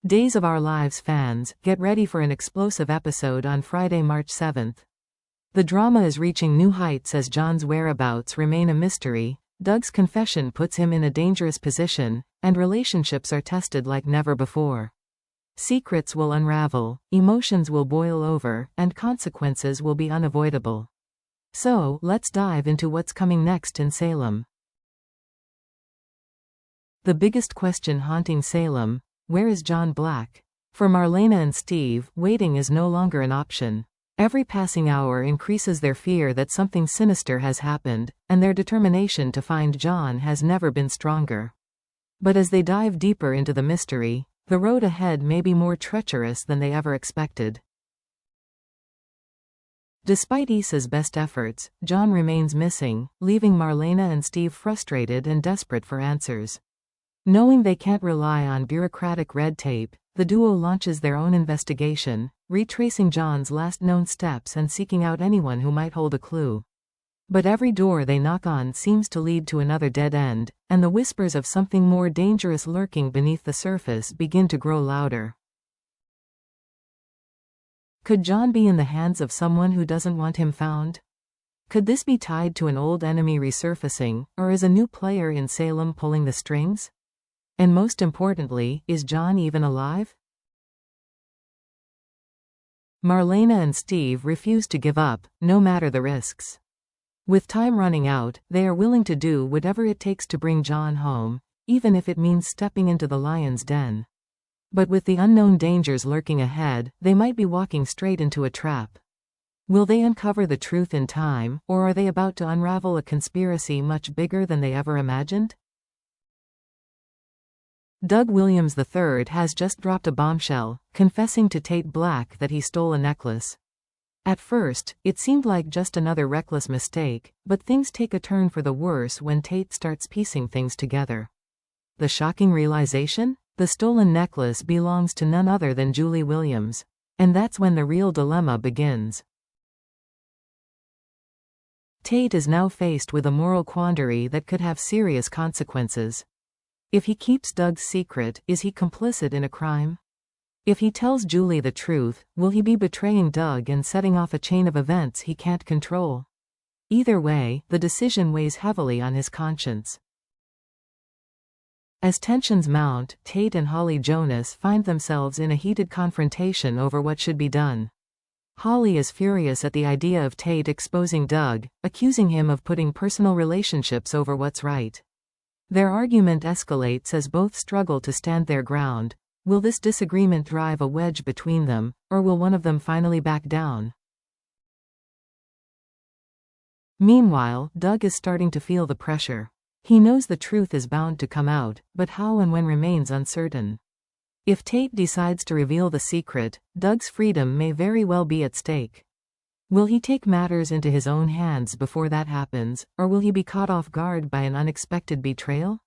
Days of Our Lives fans, get ready for an explosive episode on Friday, March 7th. The drama is reaching new heights as John's whereabouts remain a mystery, Doug's confession puts him in a dangerous position, and relationships are tested like never before. Secrets will unravel, emotions will boil over, and consequences will be unavoidable. So, let's dive into what's coming next in Salem. The biggest question haunting Salem: where is John Black? For Marlena and Steve, waiting is no longer an option. Every passing hour increases their fear that something sinister has happened, and their determination to find John has never been stronger. But as they dive deeper into the mystery, the road ahead may be more treacherous than they ever expected. Despite Issa's best efforts, John remains missing, leaving Marlena and Steve frustrated and desperate for answers. Knowing they can't rely on bureaucratic red tape, the duo launches their own investigation, retracing John's last known steps and seeking out anyone who might hold a clue. But every door they knock on seems to lead to another dead end, and the whispers of something more dangerous lurking beneath the surface begin to grow louder. Could John be in the hands of someone who doesn't want him found? Could this be tied to an old enemy resurfacing, or is a new player in Salem pulling the strings? And most importantly, is John even alive? Marlena and Steve refuse to give up, no matter the risks. With time running out, they are willing to do whatever it takes to bring John home, even if it means stepping into the lion's den. But with the unknown dangers lurking ahead, they might be walking straight into a trap. Will they uncover the truth in time, or are they about to unravel a conspiracy much bigger than they ever imagined? Doug Williams III has just dropped a bombshell, confessing to Tate Black that he stole a necklace. At first, it seemed like just another reckless mistake, but things take a turn for the worse when Tate starts piecing things together. The shocking realization? The stolen necklace belongs to none other than Julie Williams. And that's when the real dilemma begins. Tate is now faced with a moral quandary that could have serious consequences. If he keeps Doug's secret, is he complicit in a crime? If he tells Julie the truth, will he be betraying Doug and setting off a chain of events he can't control? Either way, the decision weighs heavily on his conscience. As tensions mount, Tate and Holly Jonas find themselves in a heated confrontation over what should be done. Holly is furious at the idea of Tate exposing Doug, accusing him of putting personal relationships over what's right. Their argument escalates as both struggle to stand their ground. Will this disagreement drive a wedge between them, or will one of them finally back down? Meanwhile, Doug is starting to feel the pressure. He knows the truth is bound to come out, but how and when remains uncertain. If Tate decides to reveal the secret, Doug's freedom may very well be at stake. Will he take matters into his own hands before that happens, or will he be caught off guard by an unexpected betrayal?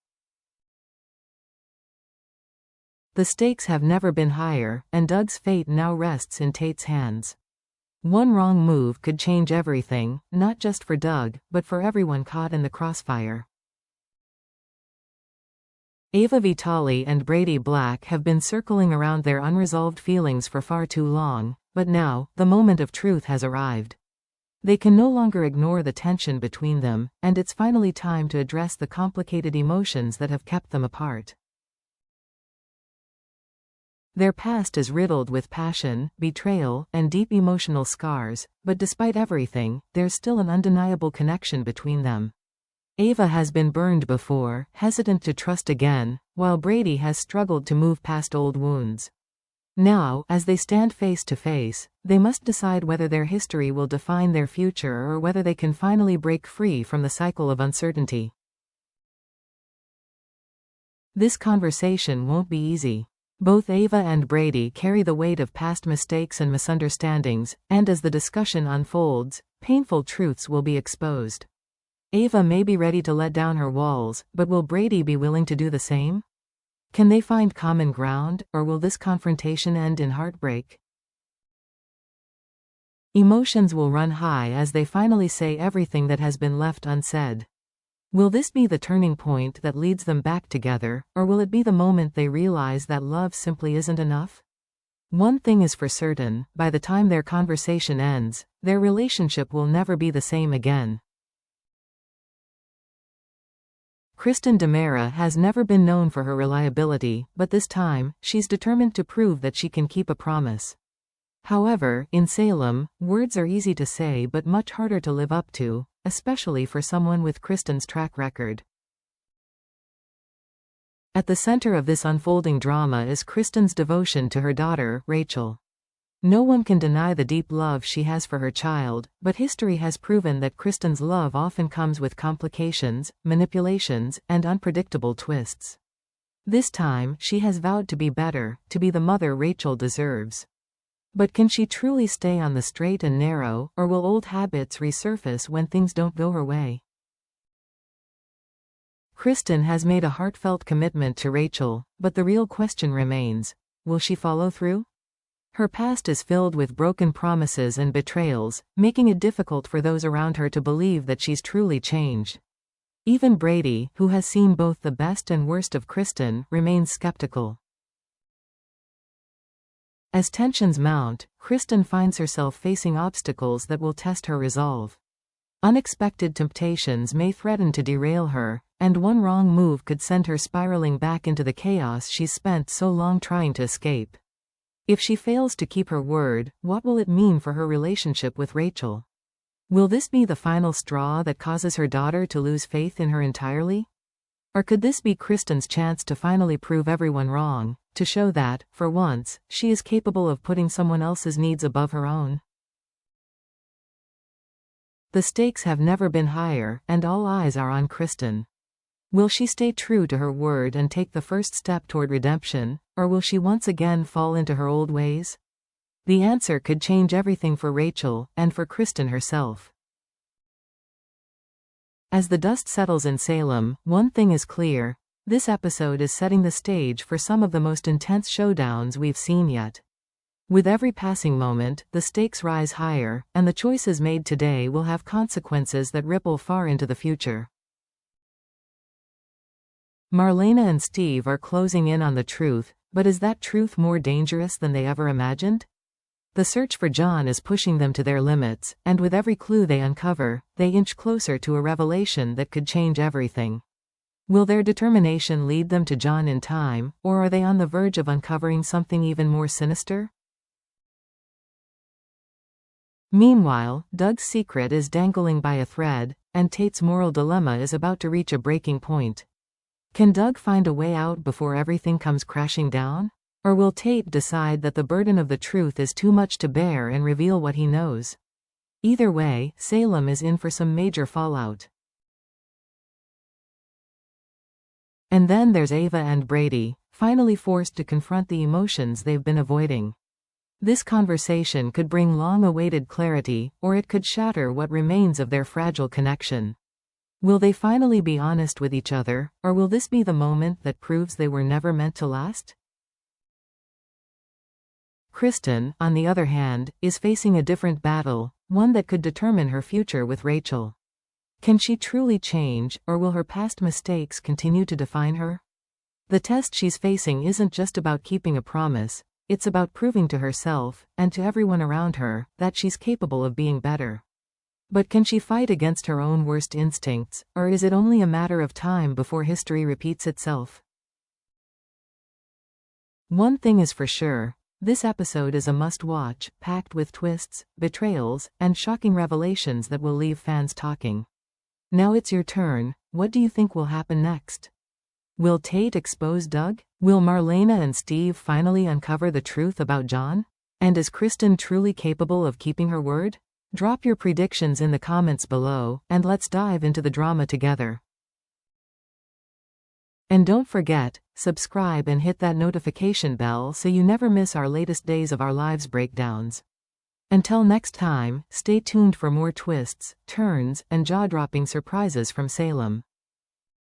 The stakes have never been higher, and Doug's fate now rests in Tate's hands. One wrong move could change everything, not just for Doug, but for everyone caught in the crossfire. Ava and Brady Black have been circling around their unresolved feelings for far too long, but now, the moment of truth has arrived. They can no longer ignore the tension between them, and it's finally time to address the complicated emotions that have kept them apart. Their past is riddled with passion, betrayal, and deep emotional scars, but despite everything, there's still an undeniable connection between them. Ava has been burned before, hesitant to trust again, while Brady has struggled to move past old wounds. Now, as they stand face to face, they must decide whether their history will define their future or whether they can finally break free from the cycle of uncertainty. This conversation won't be easy. Both Ava and Brady carry the weight of past mistakes and misunderstandings, and as the discussion unfolds, painful truths will be exposed. Ava may be ready to let down her walls, but will Brady be willing to do the same? Can they find common ground, or will this confrontation end in heartbreak? Emotions will run high as they finally say everything that has been left unsaid. Will this be the turning point that leads them back together, or will it be the moment they realize that love simply isn't enough? One thing is for certain, by the time their conversation ends, their relationship will never be the same again. Kristen DiMera has never been known for her reliability, but this time, she's determined to prove that she can keep a promise. However, in Salem, words are easy to say but much harder to live up to, especially for someone with Kristen's track record. At the center of this unfolding drama is Kristen's devotion to her daughter, Rachel. No one can deny the deep love she has for her child, but history has proven that Kristen's love often comes with complications, manipulations, and unpredictable twists. This time, she has vowed to be better, to be the mother Rachel deserves. But can she truly stay on the straight and narrow, or will old habits resurface when things don't go her way? Kristen has made a heartfelt commitment to Rachel, but the real question remains: will she follow through? Her past is filled with broken promises and betrayals, making it difficult for those around her to believe that she's truly changed. Even Brady, who has seen both the best and worst of Kristen, remains skeptical. As tensions mount, Kristen finds herself facing obstacles that will test her resolve. Unexpected temptations may threaten to derail her, and one wrong move could send her spiraling back into the chaos she's spent so long trying to escape. If she fails to keep her word, what will it mean for her relationship with Rachel? Will this be the final straw that causes her daughter to lose faith in her entirely? Or could this be Kristen's chance to finally prove everyone wrong, to show that, for once, she is capable of putting someone else's needs above her own? The stakes have never been higher, and all eyes are on Kristen. Will she stay true to her word and take the first step toward redemption, or will she once again fall into her old ways? The answer could change everything for Rachel, and for Kristen herself. As the dust settles in Salem, one thing is clear: this episode is setting the stage for some of the most intense showdowns we've seen yet. With every passing moment, the stakes rise higher, and the choices made today will have consequences that ripple far into the future. Marlena and Steve are closing in on the truth, but is that truth more dangerous than they ever imagined? The search for John is pushing them to their limits, and with every clue they uncover, they inch closer to a revelation that could change everything. Will their determination lead them to John in time, or are they on the verge of uncovering something even more sinister? Meanwhile, Doug's secret is dangling by a thread, and Tate's moral dilemma is about to reach a breaking point. Can Doug find a way out before everything comes crashing down? Or will Tate decide that the burden of the truth is too much to bear and reveal what he knows? Either way, Salem is in for some major fallout. And then there's Ava and Brady, finally forced to confront the emotions they've been avoiding. This conversation could bring long-awaited clarity, or it could shatter what remains of their fragile connection. Will they finally be honest with each other, or will this be the moment that proves they were never meant to last? Kristen, on the other hand, is facing a different battle, one that could determine her future with Rachel. Can she truly change, or will her past mistakes continue to define her? The test she's facing isn't just about keeping a promise, it's about proving to herself, and to everyone around her, that she's capable of being better. But can she fight against her own worst instincts, or is it only a matter of time before history repeats itself? One thing is for sure: this episode is a must-watch, packed with twists, betrayals, and shocking revelations that will leave fans talking. Now it's your turn. What do you think will happen next? Will Tate expose Doug? Will Marlena and Steve finally uncover the truth about John? And is Kristen truly capable of keeping her word? Drop your predictions in the comments below, and let's dive into the drama together. And don't forget, subscribe and hit that notification bell so you never miss our latest Days of Our Lives breakdowns. Until next time, stay tuned for more twists, turns, and jaw-dropping surprises from Salem.